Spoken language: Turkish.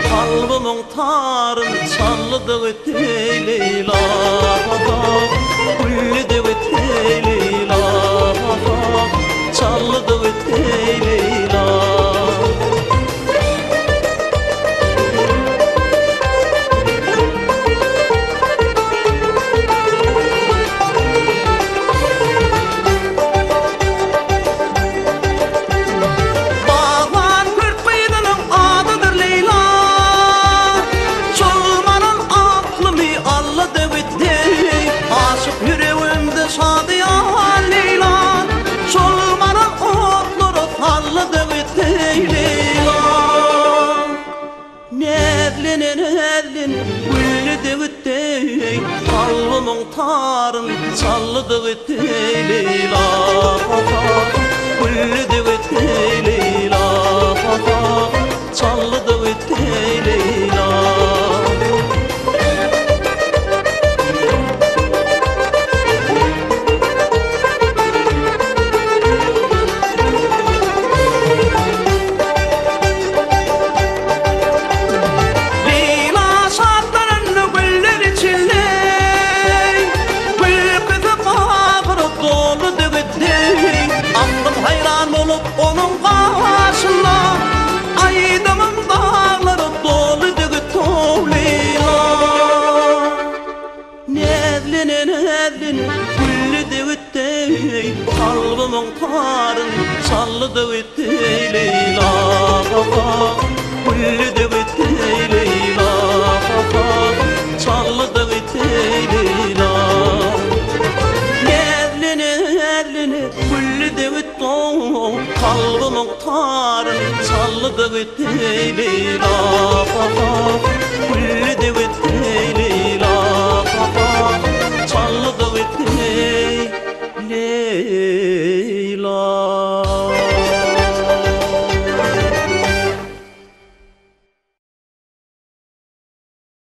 Kalbımın tarın çallıdı ötey Leyla, güllüdü ötey Leyla, çallıdı ötey Leyla. Kalbımın tarın çallıdı ötey Leyla, güllüdü ötey Leyla, çallıdı ötey Leyla. Onun karşısında aydınım dağları dolu düğütü Leyla. Nedlinin güllü düğütey, kalbımın tarın çallı düğütey Leyla, güllü düğütey Leyla, çallı düğütey Leyla. Nedlinin güllü düğütey, kalbımın tarın çallı düğütey Leyla.